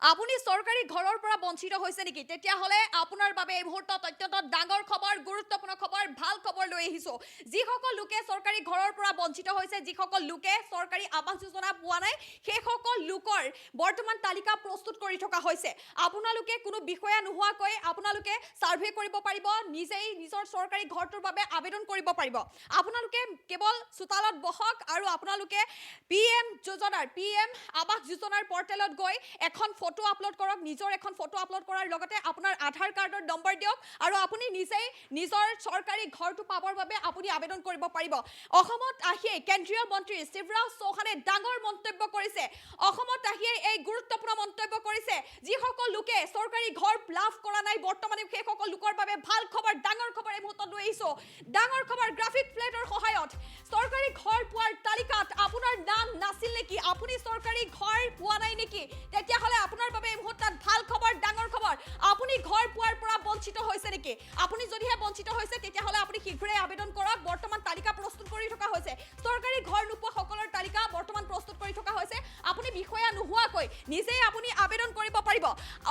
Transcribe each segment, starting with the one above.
আপুনি চৰকাৰী ঘৰৰ পৰা বঞ্চিত হৈছে নেকি তেতিয়াহলে আপোনাৰ বাবে এই মুহূৰ্তত অত্যন্ত ডাঙৰ খবৰ গুৰুত্বপূৰ্ণ খবৰ ভাল খবৰ লৈ আহিছো যিসকল লোকে চৰকাৰী ঘৰৰ পৰা বঞ্চিত হৈছে যিসকল লোকে চৰকাৰী আৱাস যোজনা পোৱা নাই সেইসকল লোকৰ বৰ্তমান তালিকা প্ৰস্তুত কৰি থকা হৈছে আপোনালোকে কোনো বিষয়া নোহোৱাকৈ আপোনালোকে সাৰ্ভে কৰিব পাৰিব নিজেই নিজৰ চৰকাৰী ঘৰটোৰ বাবে আবেদন কৰিব পাৰিব আপোনালোকে কেৱল চোতালত বহক আৰু আপোনালোকে পিএম যোজনাৰ পিএম আৱাস যোজনাৰ পৰ্টেলত গৈ এখন ফটো আপলোড কৰক নিজৰ এখন ফটো আপলোড কৰাৰ লগতে আপোনাৰ আধাৰ কাৰ্ডৰ নম্বৰ দিয়ক আৰু আপুনি নিজেই নিজৰ চৰকাৰী ঘৰটো পাবৰ বাবে আপুনি আবেদন কৰিব পাৰিব অসমত আহিয়ে কেন্দ্ৰীয় মন্ত্ৰী শিৱৰাজ চৌহানে ডাঙৰ মন্তব্য কৰিছে অসমত আহিয়ে এই গুৰুত্বপূৰ্ণ মন্তব্য কৰিছে যিসকল লোকে চৰকাৰী ঘৰ লাভ কৰা নাই বৰ্তমানে সেইসকল লোকৰ বাবে ভাল খবৰ ডাঙৰ খবৰ এই মুহূৰ্তত লৈ আহিছো ডাঙৰ খবৰ গ্ৰাফিক প্লেটৰ সহায়ত চৰকাৰী ঘৰ পোৱাৰ তালিকাত আপোনাৰ নাম নাছিল নেকি আপুনি চৰকাৰী ঘৰ পোৱা নাই নেকি তেতিয়াহলে আপোনাৰ বাবে এই মুহূৰ্তত ভাল খবৰ ডাঙৰ খবৰ আপুনি ঘৰ পোৱাৰ পৰা বঞ্চিত হৈছে নেকি আপুনি যদিহে বঞ্চিত হৈছে তেতিয়াহলে আপুনি শীঘ্ৰে আবেদন কৰক বৰ্তমান তালিকা প্ৰস্তুত কৰি থকা হৈছে চৰকাৰী ঘৰ নোপোৱা সকলৰ তালিকা বৰ্তমান প্ৰস্তুত কৰি থকা হৈছে আপুনি বিষয়া নোহোৱাকৈ নিজেই আপুনি আবেদন কৰিব পাৰিব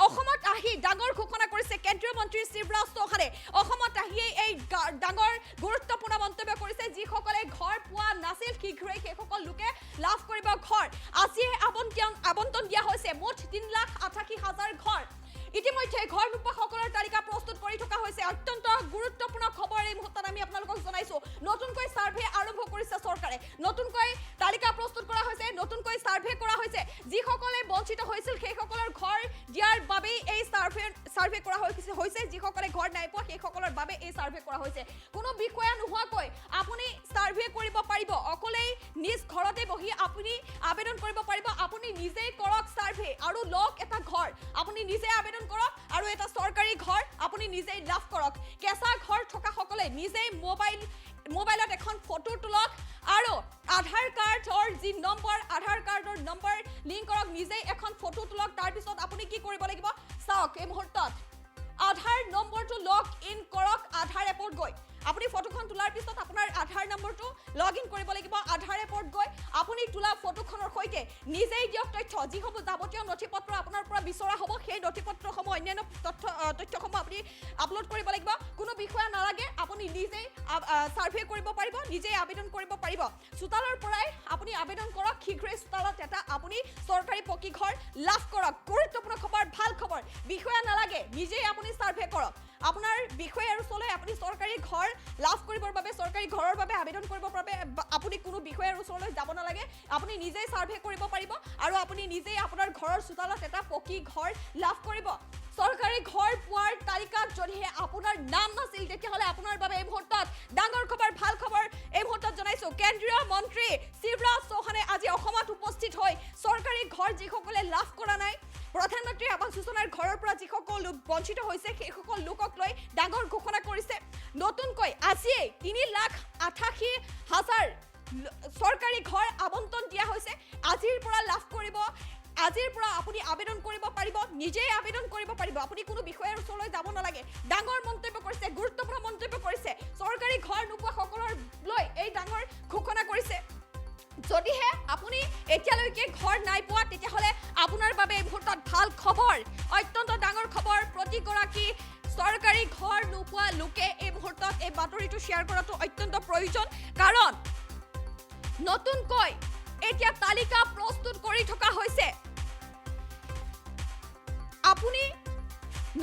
অসমত আহি ডাঙৰ ঘোষণা কৰিছে কেন্দ্ৰীয় মন্ত্ৰী শিৱৰাজ চৌহানে অসমত আহি এই ডাঙৰ গুৰুত্বপূৰ্ণ মন্তব্য কৰিছে যিসকলে ঘৰ পোৱা নাছিল শীঘ্ৰে সেইসকল লোকে লাভ কৰিব ঘৰ আজি আবণ্টন দিয়া হৈছে মুঠ 3,88,000 ঘৰ ইতিমধ্যে ঘৰ নোপোৱা সকলৰ তালিকা প্ৰস্তুত কৰি থকা হৈছে অত্যন্ত গুৰুত্বপূৰ্ণ খবৰ এই মুহূৰ্তত আমি আপোনালোকক জনাইছো নতুনকৈ সাৰ্ভে আৰম্ভ কৰিছে চৰকাৰে নতুনকৈ তালিকা প্ৰস্তুত কৰা হৈছে নতুনকৈ সাৰ্ভে কৰা হৈছে যিসকলে বঞ্চিত হৈছিল সেইসকলৰ ঘৰ দিয়াৰ বাবে এই সাৰ্ভে কৰা হৈছে যিসকলে ঘৰ নাই পোৱা সেইসকলৰ বাবে এই সাৰ্ভে কৰা হৈছে কোনো বিষয়া নোহোৱাকৈ আপুনি সাৰ্ভে কৰিব পাৰিব অকলেই নিজ ঘৰতে বহি আপুনি আবেদন কৰিব পাৰিব আপুনি নিজেই কৰক সাৰ্ভে আৰু লক এটা ঘৰ আপুনি নিজে আবেদন কৰক আৰু এটা চৰকাৰী ঘৰ আপুনি নিজেই লাভ কৰক কেঁচা ঘৰ থকা সকলে নিজেই মোবাইলত এখন ফটো তোলক আৰু আধাৰ কাৰ্ডৰ যি নম্বৰ আধাৰ কাৰ্ডৰ নম্বৰ লিংক কৰক নিজেই এখন ফটো তোলক তাৰ পিছত আপুনি কি কৰিব লাগিব চাওক এই মুহূৰ্তত আধাৰ নম্বৰটো লগ ইন কৰক আধাৰ এপত গৈ আপুনি ফটোখন তোলাৰ পিছত আপোনাৰ আধাৰ নম্বৰটো লগ ইন কৰিব লাগিব আধাৰ এপত গৈ আপুনি তোলা ফটোখনৰ সৈতে নিজেই দিয়ক তথ্য যিসমূহ যাৱতীয় নথিপত্ৰ আপোনাৰ পৰা বিচৰা হ'ব সেই নথিপত্ৰসমূহ অন্যান্য তথ্যসমূহ আপুনি আপলোড কৰিব লাগিব কোনো বিষয়া নালাগে আপুনি নিজেই সাৰ্ভে কৰিব পাৰিব নিজেই আবেদন কৰিব পাৰিব চোতালৰ পৰাই আপুনি আবেদন কৰক শীঘ্ৰে চোতালত এটা আপুনি চৰকাৰী পকী ঘৰ লাভ কৰক গুৰুত্বপূৰ্ণ খবৰ ভাল খবৰ বিষয়া নালাগে নিজেই আপুনি সাৰ্ভে কৰক আপোনাৰ বিষয়াৰ ওচৰলৈ আপুনি চৰকাৰী ঘৰ লাভ কৰিবৰ বাবে চৰকাৰী ঘৰৰ বাবে আবেদন কৰিবৰ বাবে আপুনি কোনো বিষয়াৰ ওচৰলৈ যাব নালাগে আপুনি নিজেই সাৰ্ভে কৰিব পাৰিব আৰু আপুনি নিজেই আপোনাৰ ঘৰৰ চোতালত এটা পকী ঘৰ লাভ কৰিব চৰকাৰী ঘৰ পোৱাৰ তালিকাত যদিহে আপোনাৰ নাম নাছিল তেতিয়াহলে আপোনাৰ বাবে এই মুহূৰ্তত ডাঙৰ খবৰ ভাল খবৰ এই মুহূৰ্তত জনাইছো কেন্দ্ৰীয় মন্ত্ৰী শিৱৰাজ চৌহানে আজি অসমত উপস্থিত হৈ চৰকাৰী ঘৰ যিসকলে লাভ কৰা নাই প্ৰধানমন্ত্ৰী আৱাস যোজনাৰ ঘৰৰ পৰা যিসকল লোক বঞ্চিত হৈছে সেইসকল লোকক লৈ ডাঙৰ ঘোষণা কৰিছে নতুনকৈ আজিয়ে 3,88,000 চৰকাৰী ঘৰ আবণ্টন দিয়া হৈছে আজিৰ পৰা লাভ কৰিব আজিৰ পৰা আপুনি আবেদন কৰিব পাৰিব নিজেই আবেদন কৰিব পাৰিব আপুনি কোনো বিষয়াৰ ওচৰলৈ যাব নালাগে ডাঙৰ মন্তব্য কৰিছে গুৰুত্বপূৰ্ণ মন্তব্য কৰিছে চৰকাৰী ঘৰ নোপোৱা সকলৰ লৈ এই ডাঙৰ ঘোষণা কৰিছে যদিহে আপুনি এতিয়ালৈকে ঘৰ নাই পোৱা তেতিয়াহলে আপোনাৰ বাবে এই মুহূৰ্তত ভাল খবৰ অত্যন্ত ডাঙৰ খবৰ প্ৰতিগৰাকী চৰকাৰী ঘৰ নোপোৱা লোকে এই মুহূৰ্তত এই বাতৰিটো শ্বেয়াৰ কৰাটো অত্যন্ত প্ৰয়োজন কাৰণ নতুনকৈ এতিয়া তালিকা প্ৰস্তুত কৰি থকা হৈছে আপুনি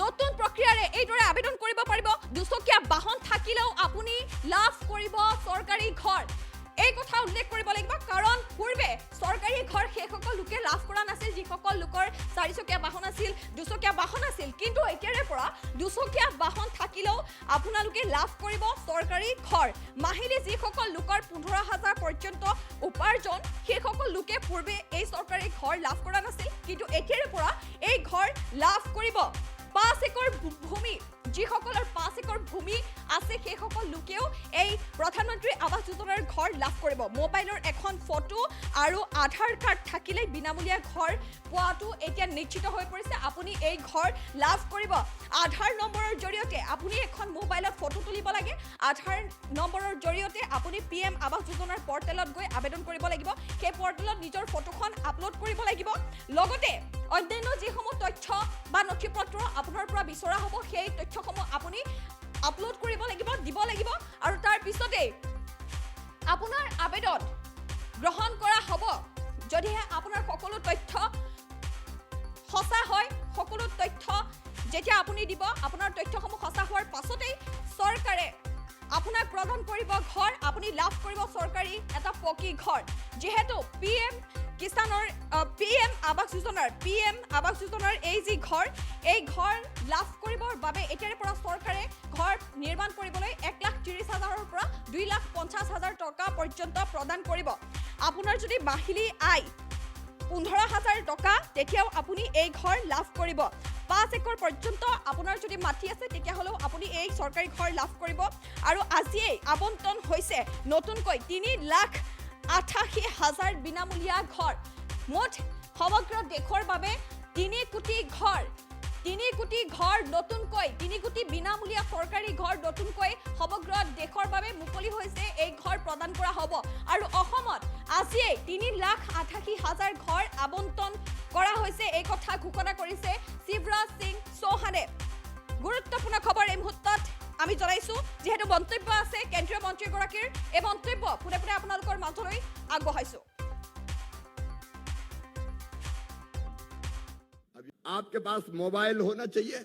নতুন প্ৰক্ৰিয়াৰে এইদৰে আবেদন কৰিব পাৰিব দুচকীয়া বাহন থাকিলেও আপুনি লাভ কৰিব চৰকাৰী ঘৰ এই কথা উল্লেখ কৰিব লাগিব কাৰণ পূৰ্বে চৰকাৰী ঘৰ সেইসকল লোকে লাভ কৰা নাছিল যিসকল লোকৰ চাৰিচকীয়া বাহন আছিল দুচকীয়া বাহন আছিল কিন্তু এতিয়াৰে পৰা দুচকীয়া বাহন থাকিলেও আপোনালোকে লাভ কৰিব চৰকাৰী ঘৰ মাহিলী যিসকল লোকৰ 15,000 পৰ্যন্ত উপাৰ্জন সেইসকল লোকে পূৰ্বে এই চৰকাৰী ঘৰ লাভ কৰা নাছিল কিন্তু এতিয়াৰে পৰা এই ঘৰ লাভ কৰিব 5 একৰ ভূমি যিসকলৰ 5 একৰ ভূমি আছে সেইসকল লোকেও এই প্ৰধানমন্ত্ৰী আৱাস যোজনাৰ ঘৰ লাভ কৰিব মোবাইলৰ এখন ফটো আৰু আধাৰ কাৰ্ড থাকিলে বিনামূলীয়া ঘৰ পোৱাটো এতিয়া নিশ্চিত হৈ পৰিছে আপুনি এই ঘৰ লাভ কৰিব আধাৰ নম্বৰৰ জৰিয়তে আপুনি এখন মোবাইলত ফটো তুলিব লাগে আধাৰ নম্বৰৰ জৰিয়তে আপুনি পিএম আৱাস যোজনাৰ পৰ্টেলত গৈ আবেদন কৰিব লাগিব সেই পৰ্টেলত নিজৰ ফটোখন আপলোড কৰিব লাগিব লগতে অন্যান্য যিসমূহ আপলোড কৰিব লাগিব, দিব লাগিব আৰু তাৰ পিছতে আপোনাৰ আবেদন গ্ৰহণ কৰা হ'ব। যদিহে আপোনাৰ সকলো তথ্য সঁচা হয়, সকলো তথ্য যেতিয়া আপুনি দিব, আপোনাৰ তথ্যসমূহ সঁচা হোৱাৰ পাছতেই চৰকাৰে আপোনাক প্ৰদান কৰিব ঘৰ, আপুনি লাভ কৰিব চৰকাৰী এটা পকী ঘৰ। যেহেতু PM আৱাস যোজনাৰ এই যি ঘৰ, এই ঘৰ লাভ কৰিবৰ বাবে এতিয়াৰে পৰা চৰকাৰে ঘৰ নিৰ্মাণ কৰিবলৈ 1,30,000ৰ পৰা 2,50,000 টকা পৰ্যন্ত প্ৰদান কৰিব। আপোনাৰ যদি মাহিলী আয় 15,000 টকা, তেতিয়াও আপুনি এই ঘৰ লাভ কৰিব। 5 একৰ পৰ্যন্ত আপোনাৰ যদি মাটি আছে, তেতিয়াহ'লেও আপুনি এই চৰকাৰী ঘৰ লাভ কৰিব। আৰু আজিয়েই আবণ্টন হৈছে নতুনকৈ 3,88,000 বিনামূলীয়া ঘৰ। মুঠ সমগ্ৰ দেশৰ বাবে 3 কোটি ঘৰ নতুনকৈ, 3 কোটি বিনামূলীয়া চৰকাৰী ঘৰ নতুনকৈ সমগ্ৰ দেশৰ বাবে মুকলি হৈছে। এই ঘৰ প্ৰদান কৰা হ'ব। আৰু অসমত আজিয়েই 3,88,000 ঘৰ আবণ্টন কৰা হৈছে, এই কথা ঘোষণা কৰিছে শিৱৰাজ সিং চৌহানে। গুৰুত্বপূৰ্ণ খবৰ এই মুহূৰ্তত আমি জনাইছো, যিহেতু মন্তব্য আছে কেন্দ্ৰীয় মন্ত্ৰীগৰাকীৰ। এই মন্তব্য পোনে পোনে আপোনালোকৰ মাজলৈ আগবঢ়াইছো। आपके पास मोबाइल होना चाहिए,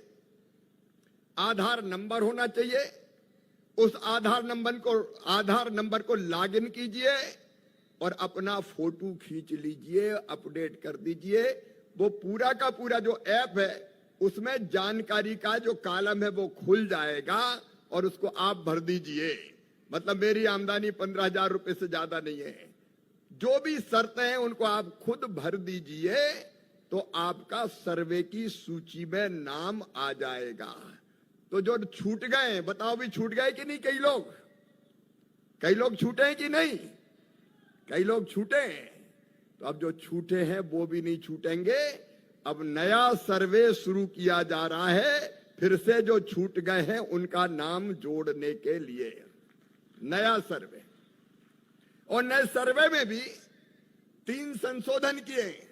आधार नंबर होना चाहिए। उस आधार नंबर को लॉगिन कीजिए और अपना फोटो खींच लीजिए, अपडेट कर दीजिए। वो पूरा का पूरा जो ऐप है, उसमें जानकारी का जो कॉलम है वो खुल जाएगा और उसको आप भर दीजिए। मतलब मेरी आमदनी 15,000 रुपए से ज्यादा नहीं है। जो भी शर्तें हैं उनको आप खुद भर दीजिए, तो आपका सर्वे की सूची में नाम आ जाएगा। तो जो छूट गए, बताओ भी छूट गए कि नहीं? कई लोग छूटे हैं कि नहीं? कई लोग छूटे हैं। तो अब जो छूटे हैं वो भी नहीं छूटेंगे। अब नया सर्वे शुरू किया जा रहा है, फिर से जो छूट गए हैं उनका नाम जोड़ने के लिए नया सर्वे। और नए सर्वे में भी 3 संशोधन किए।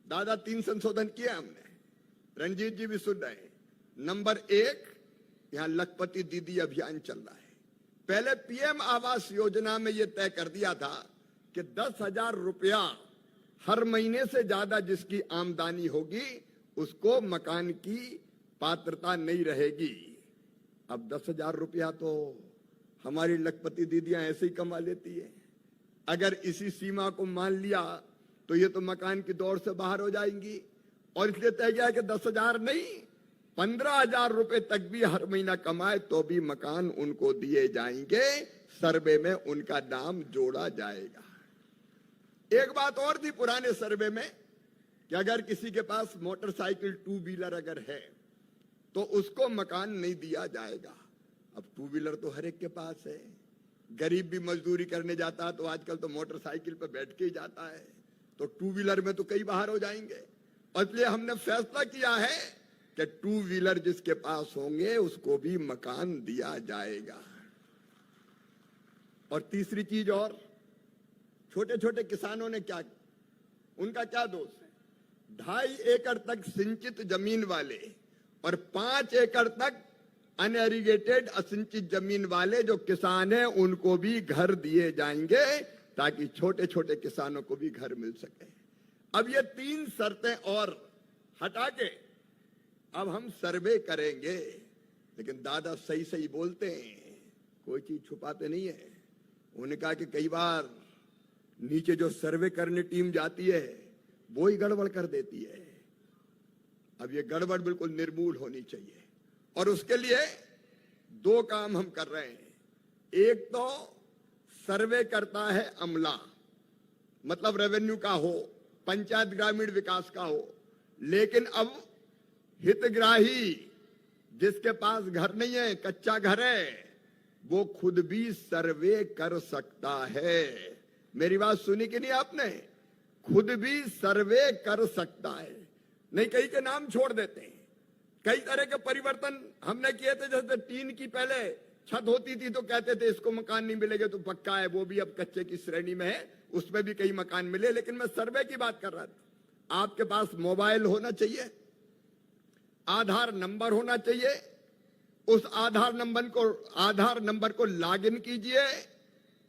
दादा 3 संशोधन किए हमने, रंजीत जी भी सुन रहे हैं। नंबर 1, यहां लखपति दीदी अभियान चल रहा है। पहले PM आवास योजना में यह तय कर दिया था कि 10,000 रुपया हर महीने से ज्यादा जिसकी आमदनी होगी उसको मकान की पात्रता नहीं रहेगी। अब 10,000 रुपया तो हमारी लखपति दीदियां ऐसे ही कमा लेती है। अगर इसी सीमा को मान लिया तो ये तो मकान की दौड़ से बाहर हो जाएंगी। और इसलिए तय किया कि 10,000 नहीं, 15,000 रुपए तक भी हर महीना कमाए तो भी मकान उनको दिए जाएंगे। सर्वे में उनका नाम जोड़ा जाएगा। एक बात और थी पुराने सर्वे में कि अगर किसी के पास मोटरसाइकिल 2 व्हीलर अगर है तो उसको मकान नहीं दिया जाएगा। अब 2 व्हीलर तो हर एक के पास है। गरीब भी मजदूरी करने जाता है तो आजकल तो मोटरसाइकिल पर बैठ के ही जाता है, तो 2 व्हीलर में तो कई बाहर हो जाएंगे। और इसलिए हमने फैसला किया है कि 2 व्हीलर जिसके पास होंगे उसको भी मकान दिया जाएगा। और तीसरी चीज, और छोटे छोटे किसानों ने क्या, उनका क्या दोष है? 2.5 एकड़ तक सिंचित जमीन वाले और 5 एकड़ तक अनएरिगेटेड असिंचित जमीन वाले जो किसान हैं उनको भी घर दिए जाएंगे, ताकि छोटे छोटे किसानों को भी घर मिल सके। अब ये 3 शर्तें और हटा के अब हम सर्वे करेंगे। लेकिन दादा सही सही बोलते हैं, कोई चीज छुपाते नहीं है। उन्होंने कहा कि कई बार नीचे जो सर्वे करने टीम जाती है वो ही गड़बड़ कर देती है। अब ये गड़बड़ बिल्कुल निर्मूल होनी चाहिए और उसके लिए 2 काम हम कर रहे हैं। एक तो सर्वे करता है अमला, मतलब रेवेन्यू का हो, पंचायत ग्रामीण विकास का हो। लेकिन अब हितग्राही जिसके पास घर नहीं है, कच्चा घर है, वो खुद भी सर्वे कर सकता है। मेरी बात सुनी कि नहीं आपने? खुद भी सर्वे कर सकता है। नहीं कहीं के नाम छोड़ देते हैं। कई तरह के परिवर्तन हमने किए थे। जैसे टीन की पहले छत होती थी तो कहते थे इसको मकान नहीं मिलेगा, तो पक्का है, वो भी अब कच्चे की श्रेणी में है, उसमें भी कई मकान मिले। लेकिन मैं सर्वे की बात कर रहा था। आपके पास मोबाइल होना चाहिए, आधार नंबर होना चाहिए उस आधार नंबर को लॉगिन कीजिए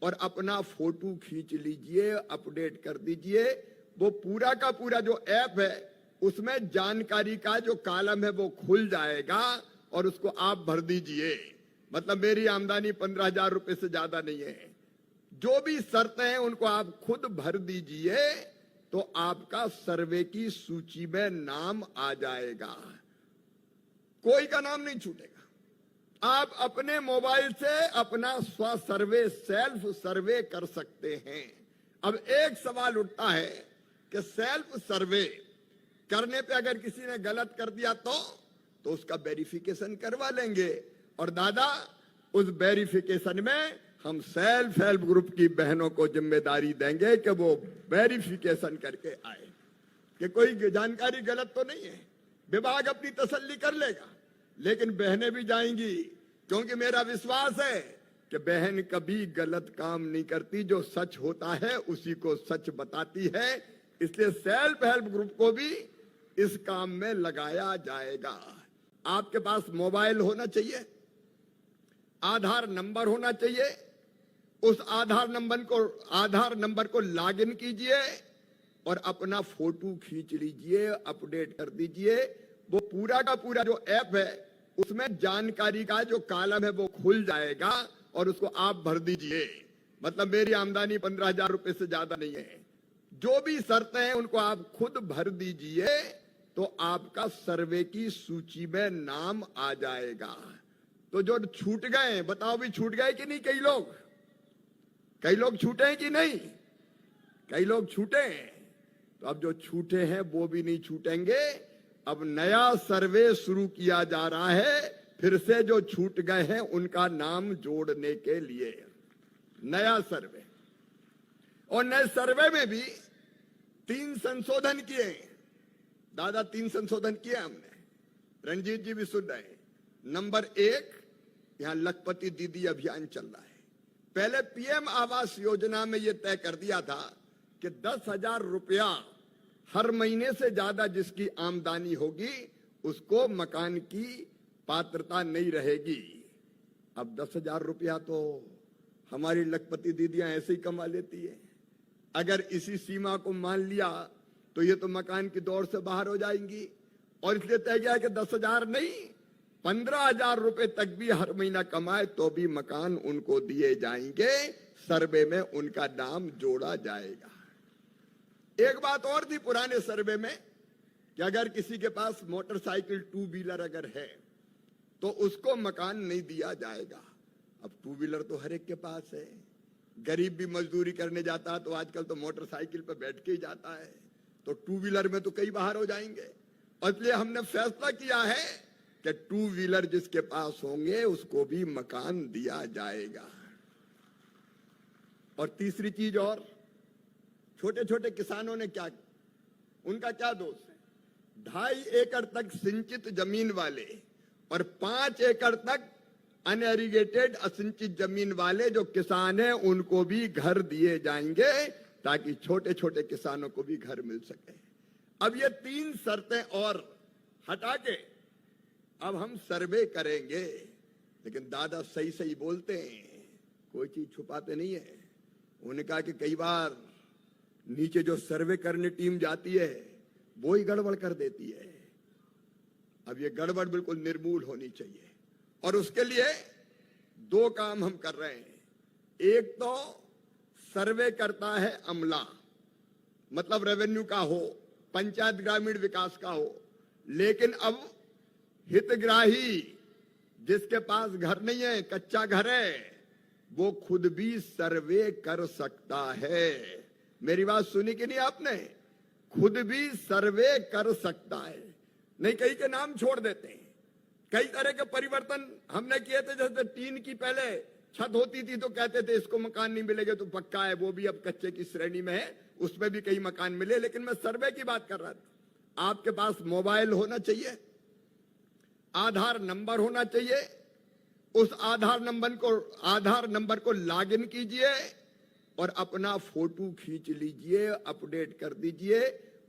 और अपना फोटो खींच लीजिए, अपडेट कर दीजिए। वो पूरा का पूरा जो ऐप है उसमें जानकारी का जो कॉलम है वो खुल जाएगा और उसको आप भर दीजिए। मतलब मेरी आमदनी 15,000 रुपए से ज्यादा नहीं है। जो भी शर्तें हैं उनको आप खुद भर दीजिए तो आपका सर्वे की सूची में नाम आ जाएगा। कोई का नाम नहीं छूटेगा। आप अपने मोबाइल से अपना स्व सर्वे, सेल्फ सर्वे कर सकते हैं। अब एक सवाल उठता है कि सेल्फ सर्वे करने पे अगर किसी ने गलत कर दिया तो उसका वेरिफिकेशन करवा लेंगे। और दादा, उस वेरिफिकेशन में हम सेल्फ हेल्प ग्रुप की बहनों को जिम्मेदारी देंगे कि वो वेरिफिकेशन करके आए कि कोई जानकारी गलत तो नहीं है। विभाग अपनी तसल्ली कर लेगा, लेकिन बहनें भी जाएंगी, क्योंकि मेरा विश्वास है कि बहन कभी गलत काम नहीं करती। जो सच होता है उसी को सच बताती है। इसलिए सेल्फ हेल्प ग्रुप को भी इस काम में लगाया जाएगा। आपके पास मोबाइल होना चाहिए, आधार नंबर होना चाहिए। उस आधार नंबर को लॉगिन कीजिए और अपना फोटो खींच लीजिए, अपडेट कर दीजिए। वो पूरा का पूरा जो ऐप है उसमें जानकारी का जो कॉलम है वो खुल जाएगा और उसको आप भर दीजिए। मतलब मेरी आमदनी 15,000 रुपए से ज्यादा नहीं है। जो भी शर्तें हैं उनको आप खुद भर दीजिए तो आपका सर्वे की सूची में नाम आ जाएगा। तो जो छूट गए, बताओ भी छूट गए कि नहीं? कई लोग छूटे हैं कि नहीं? कई लोग छूटे हैं। तो अब जो छूटे हैं वो भी नहीं छूटेंगे। अब नया सर्वे शुरू किया जा रहा है, फिर से जो छूट गए हैं उनका नाम जोड़ने के लिए नया सर्वे। और नए सर्वे में भी 3 संशोधन किए। दादा, 3 संशोधन किए हमने। रंजीत जी भी सुन रहे हैं। नंबर 1, यहां लखपति दीदी अभियान चल रहा है। पहले पीएम आवास योजना में यह तय कर दिया था कि 10,000 रुपया हर महीने से ज्यादा जिसकी आमदनी होगी उसको मकान की पात्रता नहीं रहेगी। अब 10,000 रुपया तो हमारी लखपति दीदियां ऐसे ही कमा लेती है। अगर इसी सीमा को मान लिया तो ये तो मकान की दौड़ से बाहर हो जाएंगी। और इसलिए तय किया कि 10,000 नहीं, 15,000 रुपए तक भी हर महीना कमाए तो भी मकान उनको दिए जाएंगे। सर्वे में उनका नाम जोड़ा जाएगा। एक बात और थी पुराने सर्वे में कि अगर किसी के पास मोटरसाइकिल 2 व्हीलर अगर है तो उसको मकान नहीं दिया जाएगा। अब 2 व्हीलर तो हर एक के पास है। गरीब भी मजदूरी करने जाता है तो आजकल तो मोटरसाइकिल पर बैठ के ही जाता है, तो 2 व्हीलर में तो कई बाहर हो जाएंगे। और इसलिए हमने फैसला किया है कि 2 व्हीलर जिसके पास होंगे उसको भी मकान दिया जाएगा। और तीसरी चीज, और छोटे छोटे किसानों ने क्या, उनका क्या दोष है? 2.5 एकड़ तक सिंचित जमीन वाले और 5 एकड़ तक अनएरिगेटेड असिंचित जमीन वाले जो किसान हैं उनको भी घर दिए जाएंगे ताकि छोटे छोटे किसानों को भी घर मिल सके। अब ये 3 शर्तें और हटा के अब हम सर्वे करेंगे। लेकिन दादा सही सही बोलते हैं, कोई चीज छुपाते नहीं है। उन्होंने कहा कि कई बार नीचे जो सर्वे करने टीम जाती है वो ही गड़बड़ कर देती है। अब ये गड़बड़ बिल्कुल निर्मूल होनी चाहिए और उसके लिए 2 काम हम कर रहे हैं। एक तो सर्वे करता है अमला, मतलब रेवेन्यू का हो, पंचायत ग्रामीण विकास का हो। लेकिन अब हितग्राही जिसके पास घर नहीं है, कच्चा घर है, वो खुद भी सर्वे कर सकता है। मेरी बात सुनी कि नहीं आपने? खुद भी सर्वे कर सकता है। नहीं, कई के नाम छोड़ देते हैं। कई तरह के परिवर्तन हमने किए थे। जैसे टीन की पहले छत होती थी तो कहते थे इसको मकान नहीं मिलेगा तो पक्का है, वो भी अब कच्चे की श्रेणी में है, उसमें भी कई मकान मिले। लेकिन मैं सर्वे की बात कर रहा था। आपके पास मोबाइल होना चाहिए, आधार नंबर होना चाहिए। उस आधार नंबर को लॉगिन कीजिए और अपना फोटो खींच लीजिए, अपडेट कर दीजिए।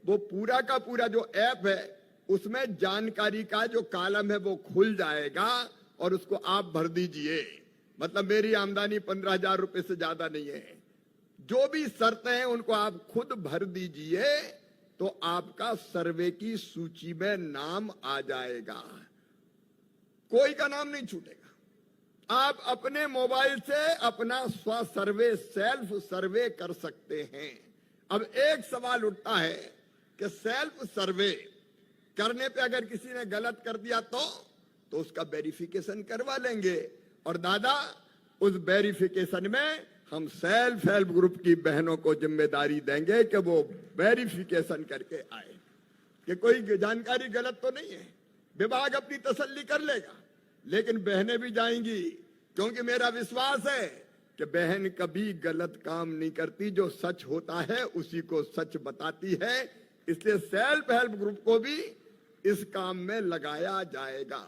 वो पूरा का पूरा जो ऐप है उसमें जानकारी का जो कॉलम है वो खुल जाएगा और उसको आप भर दीजिए। मतलब मेरी आमदनी 15,000 रुपए से ज्यादा नहीं है। जो भी शर्तें हैं उनको आप खुद भर दीजिए तो आपका सर्वे की सूची में नाम आ जाएगा, कोई का नाम नहीं छूटेगा। आप अपने मोबाइल से अपना स्व सर्वे, सेल्फ सर्वे कर सकते हैं। अब एक सवाल उठता है कि सेल्फ सर्वे करने पे अगर किसी ने गलत कर दिया तो उसका वेरिफिकेशन करवा लेंगे, और दादा उस वेरिफिकेशन में हम सेल्फ हेल्प ग्रुप की बहनों को जिम्मेदारी देंगे कि वो वेरिफिकेशन करके आए कि कोई जानकारी गलत तो नहीं है। विभाग अपनी तसल्ली कर लेगा, लेकिन बहनें भी जाएंगी, क्योंकि मेरा विश्वास है कि बहन कभी गलत काम नहीं करती, जो सच होता है उसी को सच बताती है। इसलिए सेल्फ हेल्प ग्रुप को भी इस काम में लगाया जाएगा।